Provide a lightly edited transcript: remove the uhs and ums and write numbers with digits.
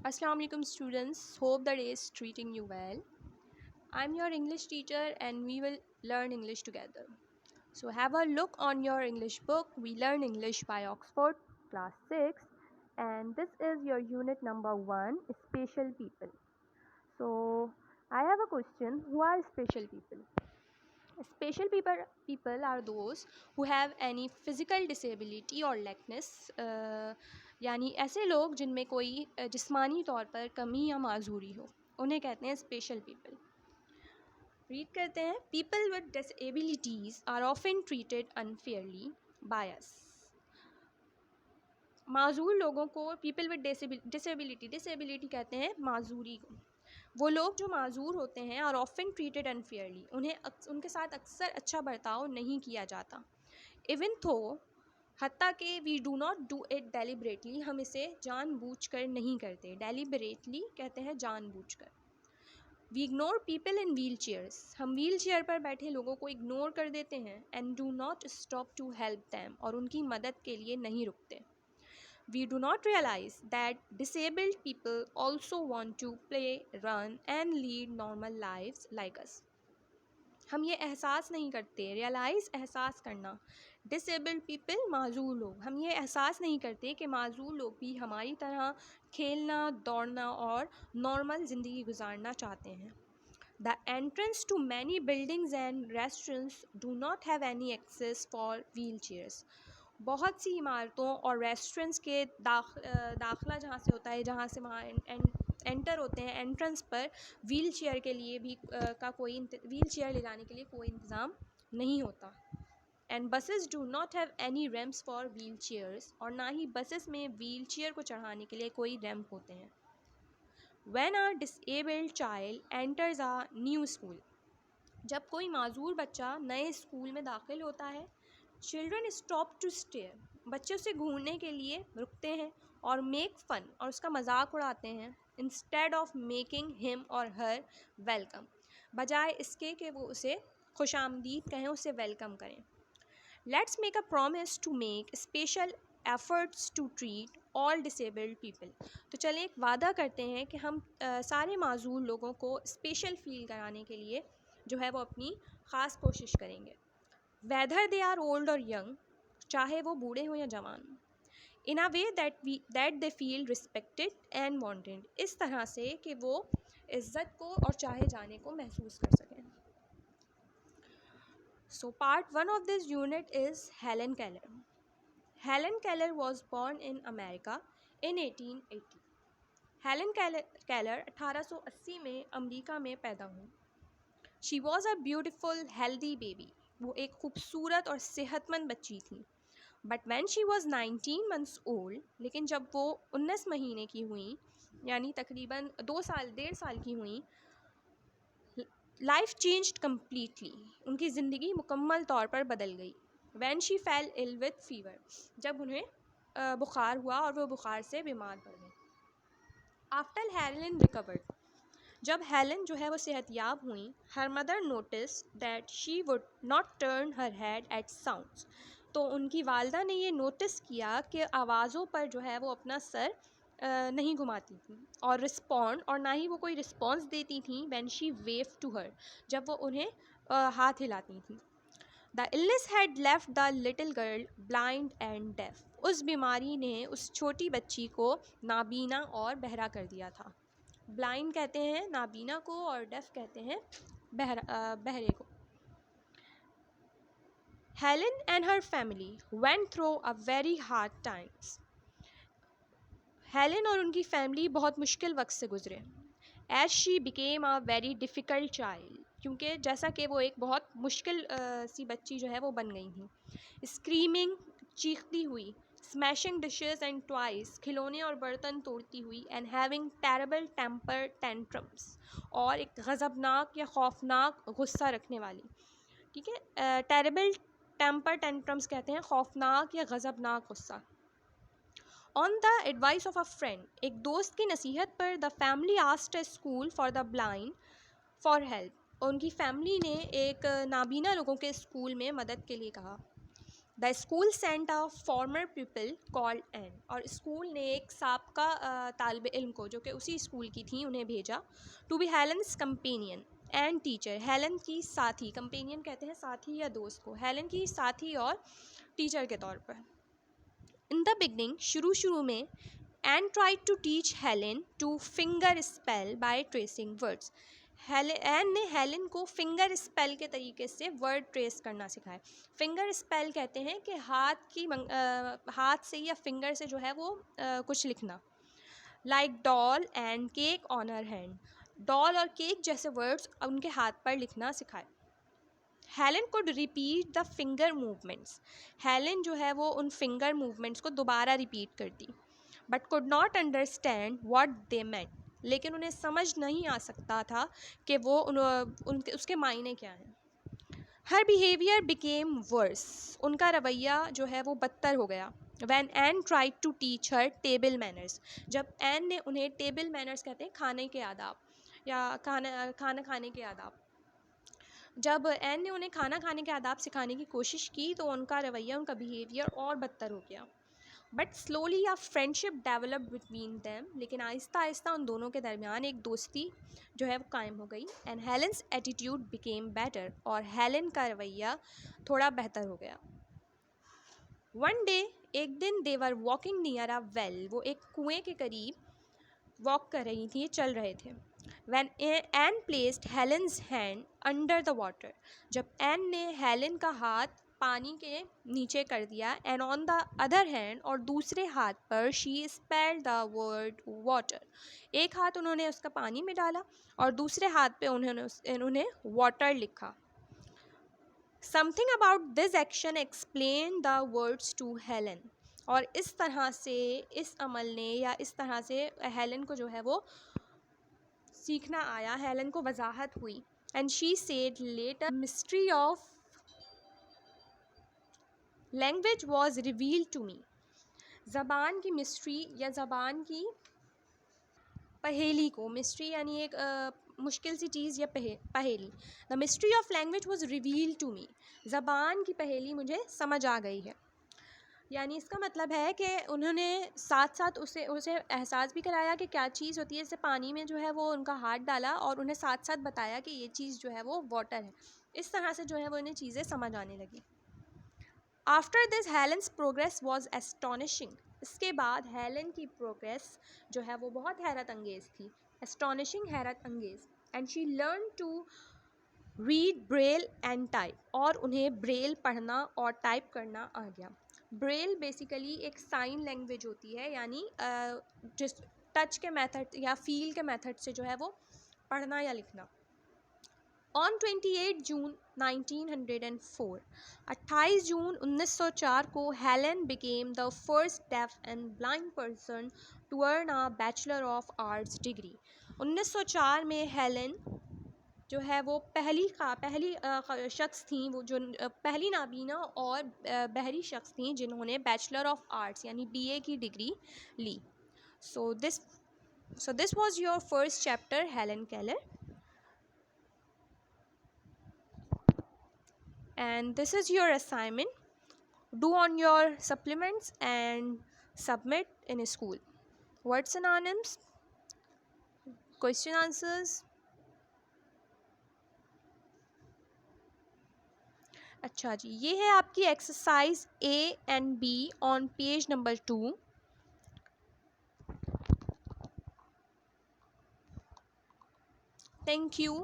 Assalamu alaikum students, hope the day is treating you well. I'm your English teacher and we will learn English together. So have a look on your English book. We learn English by Oxford, class 6, and this is your unit number 1, special people. So I have a question, who are special people? Special people are those who have any physical disability or lackness, यानी ऐसे लोग जिनमें कोई जिस्मानी तौर पर कमी या माजूरी हो, उन्हें कहते हैं स्पेशल पीपल। रीड करते हैं। People with disabilities are often treated unfairly by us. माजूर लोगों को पीपल विद डिसेबिलिटी कहते हैं माजूरी को। वो लोग जो माजूर होते हैं और ऑफन ट्रीटेड अनफेयरली, उनके साथ अक्सर अच्छा बर्ताव नहीं किया जाता। इवन थो, हत्ता कि we do not do it deliberately, हम इसे जानबूझकर नहीं करते। डेलिबरेटली कहते हैं जानबूझकर। We ignore people in wheelchairs, हम व्हील चेयर पर बैठे लोगों को इग्नोर कर देते हैं। And do not stop to help them, और उनकी मदद के लिए नहीं रुकते। We do not realize that disabled people also want to play, run and lead normal lives like us. हम ये एहसास नहीं करते। रियलाइज़ एहसास करना, डिसेबल्ड पीपल माजूर लोग, हम ये एहसास नहीं करते कि माजूर लोग भी हमारी तरह खेलना, दौड़ना और नॉर्मल ज़िंदगी गुजारना चाहते हैं। The entrance to many buildings and restaurants do not have any access for wheelchairs. बहुत सी इमारतों और रेस्टोरेंट्स के दाखला जहाँ से होता है, जहाँ से वहाँ एंटर होते हैं, एंट्रेंस पर व्हील चेयर के लिए भी व्हील चेयर ले जाने के लिए कोई इंतज़ाम नहीं होता। And buses do not have any ramps for wheel chairs, और ना ही बसेस में व्हील चेयर को चढ़ाने के लिए कोई रैम्प होते हैं। When a disabled child enters a new school, जब कोई माजूर बच्चा नए स्कूल में दाखिल होता है, चिल्ड्रन स्टॉप टू स्टेयर, बच्चे उसे घूरने के लिए रुकते हैं और मेक फन, और उसका मजाक उड़ाते हैं। इंस्टेड ऑफ मेकिंग हिम और हर वेलकम, बजाय इसके कि वो उसे खुश आमदीद कहें, उसे वेलकम करें। Let's make a promise to make special efforts to treat all disabled people. तो चलें एक वादा करते हैं कि हम सारे माजूर लोगों को स्पेशल फील कराने के लिए जो है वो अपनी ख़ास कोशिश करेंगे। वेदर दे आर ओल्ड और यंग, चाहे वो बूढ़े हों या जवान, in a way that they feel respected and wanted, इस तरह से कि वो इज़्ज़त को और चाहे जाने को महसूस कर सकें। So part 1 of this unit is Helen Keller. Helen Keller was born in America in 1880. Helen Keller 1880 में अमेरिका में पैदा हुई। She was a beautiful, healthy baby. वो एक खूबसूरत और सेहतमंद बच्ची थी। But when she was 19 months old, लेकिन जब वो 19 महीने की हुई, यानी तकरीबन 1.5 साल की हुई, लाइफ चेंज्ड कम्प्लीटली, उनकी ज़िंदगी मुकम्मल तौर पर बदल गई। When she fell ill with fever, जब उन्हें बुखार हुआ और वो बुखार से बीमार पड़ गई। आफ्टर हेलन रिकवर्ड, जब हेलन जो है वो सेहतयाब हुई, her mother notice that she would not turn her head at sounds, तो उनकी वालदा ने ये नोटिस किया कि आवाज़ों पर जो है वो अपना सर नहीं घुमाती थी और और ना ही वो कोई रिस्पॉन्स देती थी। When she wave to her, जब वो उन्हें हाथ हिलाती थी। The illness had left the little girl blind and deaf, उस बीमारी ने उस छोटी बच्ची को नाबीना और बहरा कर दिया था। ब्लाइंड कहते हैं नाबीना को और डेफ कहते हैं बहरे को। Helen and her family went through a very hard times, Helen और उनकी फैमिली बहुत मुश्किल वक्त से गुजरे। As she became a very difficult child, क्योंकि जैसा कि वो एक बहुत मुश्किल सी बच्ची जो है वो बन गई थी। स्क्रीमिंग, चीखती हुई, स्मैशिंग डिशेस एंड टॉयज, खिलौने और बर्तन तोड़ती हुई, and having terrible temper tantrums, और एक गज़बनाक या खौफनाक गुस्सा रखने वाली। ठीक है, टेरेबल टेम्पर टेंट्रम्स कहते हैं खौफनाक या गज़बनाक गुस्सा। On the advice of a friend, एक दोस्त की नसीहत पर, the family asked a school for the blind for help, उनकी फैमिली ने एक नाबीना लोगों के स्कूल में मदद के लिए कहा। The school sent a former people called an, और स्कूल ने एक साबका तालब इल्म को, जो कि उसी स्कूल की थी, उन्हें भेजा। To be Helen's companion and teacher, Helen की साथी, कंपेनियन कहते हैं साथी या दोस्त को, हेलन की साथी और टीचर के तौर पर। इन द बिगनिंग, शुरू में, Ann tried to teach Helen to finger spell by tracing words, Ann ने हेलन को फिंगर स्पेल के तरीके से वर्ड ट्रेस करना सिखाया। फिंगर स्पेल कहते हैं कि हाथ से या फिंगर से जो है वो कुछ लिखना। Like doll and cake on her hand, doll और केक जैसे वर्ड्स उनके हाथ पर लिखना सिखाए। Helen could repeat the finger movements, Helen जो है वो उन फिंगर मूवमेंट्स को दोबारा रिपीट करती, but could not understand what they meant, लेकिन उन्हें समझ नहीं आ सकता था कि वो उसके मायने क्या हैं। हर बिहेवियर बिकेम वर्स, उनका रवैया जो है वो बदतर हो गया। When Ann tried to teach her table manners, जब एन ने उन्हें, टेबल मैनर्स कहते हैं खाने के आदाब या खाना खाने के आदाब, जब एन ने उन्हें खाना खाने के आदाब सिखाने की कोशिश की तो उनका रवैया, उनका बिहेवियर और बदतर हो गया। But slowly a friendship develop between them, लेकिन आहिस्ता आहिस्ता उन दोनों के दरमियान एक दोस्ती जो है वो कायम हो गई। And Helens attitude became better, और हेलन का रवैया थोड़ा बेहतर हो गया। वन डे, एक दिन, they were walking near a well, वो एक कुएं के करीब वॉक कर रही थी, चल रहे थे। When Anne placed Helen's hand under the water, जब एन ने हेलन का हाथ पानी के नीचे कर दिया, and on the other hand, और दूसरे हाथ पर, she spelled the word water, एक हाथ उन्होंने उसका पानी में डाला और दूसरे हाथ पे उन्होंने वाटर लिखा। Something about this action explain the words to Helen, और इस तरह से, इस अमल ने या इस तरह से हेलन को जो है वो सीखना आया, हेलन को वजाहत हुई। And she said later mystery of language was revealed to me, ज़बान की मिस्ट्री या ज़बान की पहेली को, मिस्ट्री यानी एक मुश्किल सी चीज़ या पहेली, the mystery of language was revealed to me, ज़बान की पहेली मुझे समझ आ गई है। यानी इसका मतलब है कि उन्होंने साथ साथ उसे एहसास भी कराया कि क्या चीज़ होती है, जैसे पानी में जो है वो उनका हाथ डाला और उन्हें साथ साथ बताया कि ये चीज़ जो है वो वाटर है। इस तरह से जो है वो इन्हें चीज़ें समझ आने लगी। After this Helens progress was astonishing, इसके बाद हेलन की प्रोग्रेस जो है वो बहुत हैरत अंगेज़ थी। एस्टोनिशिंग, हैरत अंगेज़। And she learn to read Braille and type, और उन्हें ब्रेल पढ़ना और टाइप करना आ गया। ब्रेल बेसिकली एक साइन लैंग्वेज होती है, यानी जिस टच के मेथड या फील के मेथड से जो है वो पढ़ना या लिखना। ऑन 28 जून 1904, 28 जून 1904 को, Helen became the first deaf and blind person to earn a bachelor of arts degree. 1904 में हेलन जो है वो पहली शख्स थी, वो जो पहली नाबीना और बहरी शख्स थी जिन्होंने बैचलर ऑफ आर्ट्स यानी BA की डिग्री ली। So this was your first chapter, Helen Keller, and this is your assignment. Do on your supplements and submit in school. Word synonyms, question answers. अच्छा जी, ये है आपकी exercise A and B on page number 2. Thank you.